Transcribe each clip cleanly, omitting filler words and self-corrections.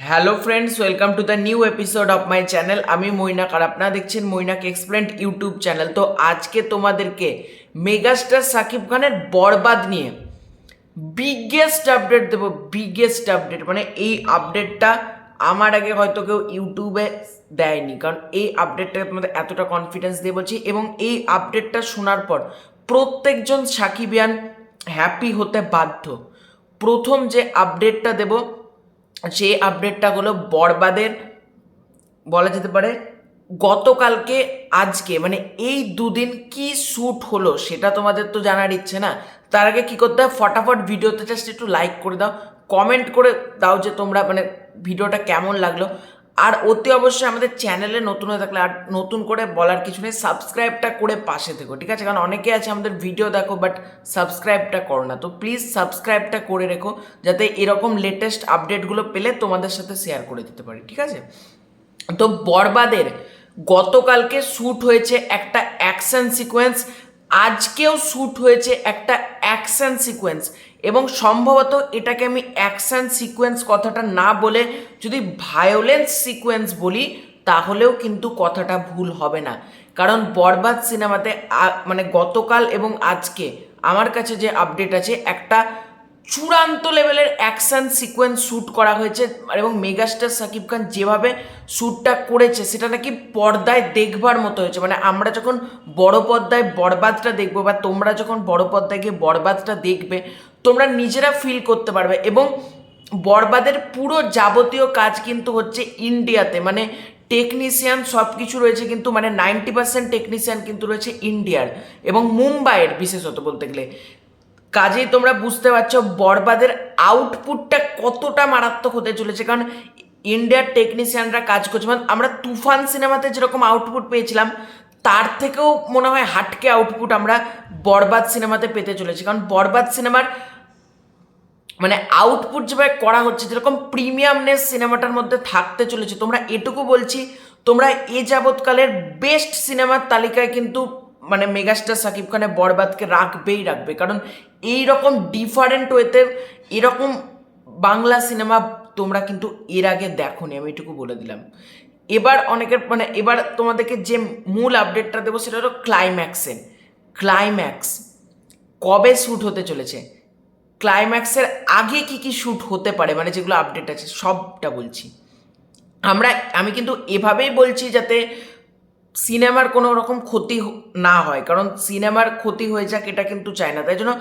Hello friends, welcome to the new episode of my channel. আমি মৈনাক আর আপনারা দেখছেন Mainak explained YouTube channel. তো আজকে তোমাদেরকে মেগাস্টার সাকিব খানের বরবাদ নিয়ে বিগেস্ট আপডেট দেবো। বিগেস্ট আপডেট মানে এই আপডেটটা আমার আগে হয়তো কেউ ইউটিউবে দেয়নি, কারণ এই আপডেটটাকে তোমাদের এতটা কনফিডেন্স দিয়ে বলছি এবং এই আপডেটটা শোনার পর প্রত্যেকজন সাকিবিয়ান হ্যাপি হতে বাধ্য। প্রথম যে আপডেটটা দেব সেই আপডেটটা হলো বরবাদের, বলা যেতে পারে গতকালকে আজকে মানে এই দুদিন কি শ্যুট হলো সেটা তোমাদের তো জানার ইচ্ছে না। তার আগে কি করতে হয়, ফটাফট ভিডিওতে জাস্ট একটু লাইক করে দাও, কমেন্ট করে দাও যে তোমরা মানে ভিডিওটা কেমন লাগলো। আর অতি অবশ্যই আমাদের চ্যানেলে নতুন হয়ে থাকলে আর নতুন করে বলার কিছু নেই, সাবস্ক্রাইবটা করে পাশে থেকো, ঠিক আছে? কারণ অনেকে আছে আমাদের ভিডিও দেখো বাট সাবস্ক্রাইবটা করো না, তো প্লিজ সাবস্ক্রাইবটা করে রেখো যাতে এরকম লেটেস্ট আপডেটগুলো পেলে তোমাদের সাথে শেয়ার করে দিতে পারি, ঠিক আছে? তো বরবাদের গতকালকে শ্যুট হয়েছে একটা অ্যাকশন সিকোয়েন্স, আজকেও শ্যুট হয়েছে একটা অ্যাকশন সিকোয়েন্স, এবং সম্ভবত এটাকে আমি অ্যাকশন সিকোয়েন্স কথাটা না বলে যদি ভায়োলেন্স সিকোয়েন্স বলি তাহলেও কিন্তু কথাটা ভুল হবে না। কারণ বরবাদ সিনেমাতে মানে গতকাল এবং আজকে আমার কাছে যে আপডেট আছে, একটা চূড়ান্ত লেভেলের অ্যাকশন সিকোয়েন্স শ্যুট করা হয়েছে এবং মেগাস্টার সাকিব খান যেভাবে শ্যুটটা করেছে সেটা নাকি পর্দায় দেখবার মতো হয়েছে। মানে আমরা যখন বড় পর্দায় বরবাদটা দেখবো বা তোমরা যখন বড় পর্দায় গিয়ে বরবাদটা দেখবে তোমরা নিজেরা ফিল করতে পারবে। এবং বরবাদের পুরো যাবতীয় কাজ কিন্তু হচ্ছে ইন্ডিয়াতে, মানে টেকনিশিয়ান সব কিছু রয়েছে কিন্তু মানে 90% টেকনিশিয়ান কিন্তু রয়েছে ইন্ডিয়ার এবং মুম্বাইয়ের, বিশেষত বলতে গেলে। কাজেই তোমরা বুঝতে পারছো বরবাদের আউটপুটটা কতটা মারাত্মক হতে চলেছে, কারণ ইন্ডিয়ার টেকনিশিয়ানরা কাজ করছে। মানে আমরা তুফান সিনেমাতে যেরকম আউটপুট পেয়েছিলাম তার থেকেও মনে হয় হাটকে আউটপুট আমরা বরবাদ সিনেমাতে পেতে চলেছি। কারণ বরবাদ সিনেমার মানে আউটপুট যেভাবে করা হচ্ছে, যেরকম প্রিমিয়ামনেস সিনেমাটার মধ্যে থাকতে চলেছে, তোমরা এটুকু বলছি তোমরা এ যাবৎকালের বেস্ট সিনেমার তালিকায় কিন্তু মানে মেগাস্টার সাকিব খানের বরবাদকে রাখবেই রাখবে। কারণ এই রকম ডিফারেন্ট ওয়েতে এরকম বাংলা সিনেমা তোমরা কিন্তু এর আগে দেখোনি, আমি এটুকু বলে দিলাম। এবার অনেকের মানে এবার তোমাদেরকে যে মূল আপডেটটা দেবো সেটা হলো ক্লাইম্যাক্স কবে শ্যুট হতে চলেছে, ক্লাইম্যাক্সের আগে কি কি শ্যুট হতে পারে, মানে যেগুলো আপডেট আছে সবটা বলছি। আমি কিন্তু এভাবেই বলছি যাতে সিনেমার কোনো রকম ক্ষতি না হয়, কারণ সিনেমার ক্ষতি হয়ে যাক এটা কিন্তু চাই না। তাই জন্য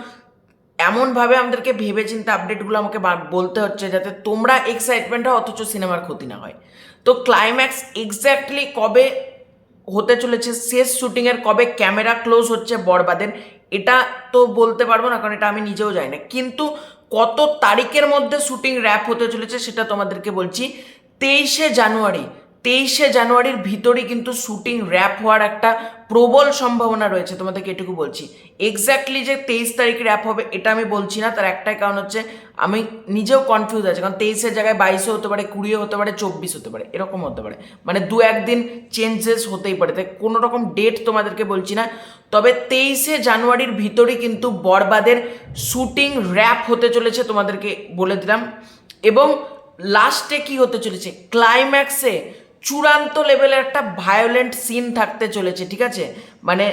এমনভাবে আমাদেরকে ভেবে চিন্তে আপডেটগুলো আমাকে বলতে হচ্ছে যাতে তোমরা এক্সাইটমেন্ট হয় অথচ সিনেমার ক্ষতি না হয়। তো ক্লাইম্যাক্স এক্স্যাক্টলি কবে হতে চলেছে, শেষ শুটিংয়ের কবে ক্যামেরা ক্লোজ হচ্ছে বরবাদের, এটা তো বলতে পারবো না কারণ এটা আমি নিজেও জানি না। কিন্তু কত তারিখের মধ্যে শুটিং র্যাপ হতে চলেছে সেটা তোমাদেরকে বলছি। 23শে জানুয়ারির ভিতরেই কিন্তু শুটিং র্যাপ হওয়ার একটা প্রবল সম্ভাবনা রয়েছে, তোমাদেরকে এটুকু বলছি। এক্স্যাক্টলি যে 23 তারিখ র্যাপ হবে এটা আমি বলছি না, তার একটাই কারণ হচ্ছে আমি নিজেও কনফিউজ আছে, কারণ 23-এর জায়গায় 22-ও হতে পারে, 20-ও হতে পারে, 24 হতে পারে, এরকম হতে পারে, মানে দু একদিন চেঞ্জেস হতেই পারে। তাই কোনো রকম ডেট তোমাদেরকে বলছি না, তবে 23শে জানুয়ারির ভিতরেই কিন্তু বরবাদের শুটিং র্যাপ হতে চলেছে, তোমাদেরকে বলে দিলাম। এবং লাস্টে কি হতে চলেছে, ক্লাইম্যাক্সে চূড়ান্ত লেভেলের একটা ভায়োলেন্ট সিন থাকতে চলেছে, ঠিক আছে? মানে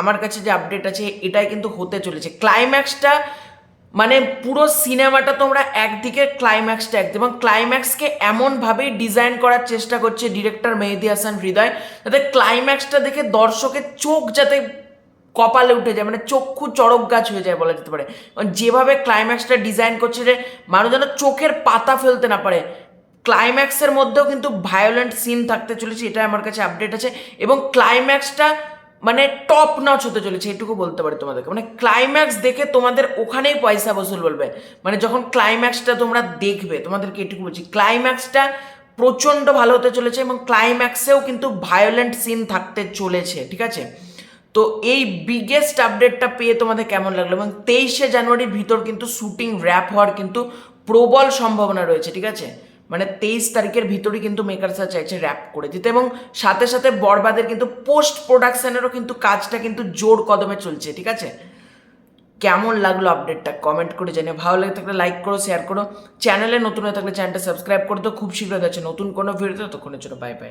আমার কাছে যে আপডেট আছে এটাই কিন্তু হতে চলেছে। ক্লাইম্যাক্সটা মানে পুরো সিনেমাটা তোমরা একদিকে, ক্লাইম্যাক্সটা একদিকে, এবং ক্লাইম্যাক্সকে এমনভাবেই ডিজাইন করার চেষ্টা করছে ডিরেক্টর মেহেদী হাসান হৃদয় যাতে ক্লাইম্যাক্সটা দেখে দর্শকের চোখ যাতে কপালে উঠে যায়, মানে চক্ষু চড়ক গাছ হয়ে যায় বলা যেতে পারে। যেভাবে ক্লাইম্যাক্সটা ডিজাইন করছে যে মানুষ যেন চোখের পাতা ফেলতে না পারে। ক্লাইম্যাক্সের মধ্যেও কিন্তু ভায়োলেন্ট সিন থাকতে চলেছে, এটা আমার কাছে আপডেট আছে। এবং ক্লাইম্যাক্সটা মানে টপ নচ হতে চলেছে, এটুকু বলতে পারি তোমাদেরকে। মানে ক্লাইম্যাক্স দেখে তোমাদের ওখানেই পয়সা বসুল বলবে, মানে যখন ক্লাইম্যাক্সটা তোমরা দেখবে তোমাদেরকে এটুকু বলছি ক্লাইম্যাক্সটা প্রচণ্ড ভালো হতে চলেছে এবং ক্লাইম্যাক্সেও কিন্তু ভায়োলেন্ট সিন থাকতে চলেছে, ঠিক আছে? তো এই বিগেস্ট আপডেটটা পেয়ে তোমাদের কেমন লাগলো? এবং 23শে জানুয়ারির ভিতর কিন্তু শুটিং র্যাপ হওয়ার কিন্তু প্রবল সম্ভাবনা রয়েছে, ঠিক আছে? মানে 23 তারিখের ভিতরেই কিন্তু মেকার্সরা চাইছে র্যাপ করে দিতে, এবং সাথে সাথে বরবাদের কিন্তু পোস্ট প্রোডাকশনেরও কিন্তু কাজটা কিন্তু জোর কদমে চলছে, ঠিক আছে? কেমন লাগলো আপডেটটা কমেন্ট করে জানিয়ে, ভালো লাগে থাকলে লাইক করো, শেয়ার করো, চ্যানেলে নতুন হয়ে থাকলে চ্যানেলটা সাবস্ক্রাইব করে তো খুব শীঘ্রই আছে নতুন কোনো ভিডিও, ততক্ষণের জন্য বাই বাই।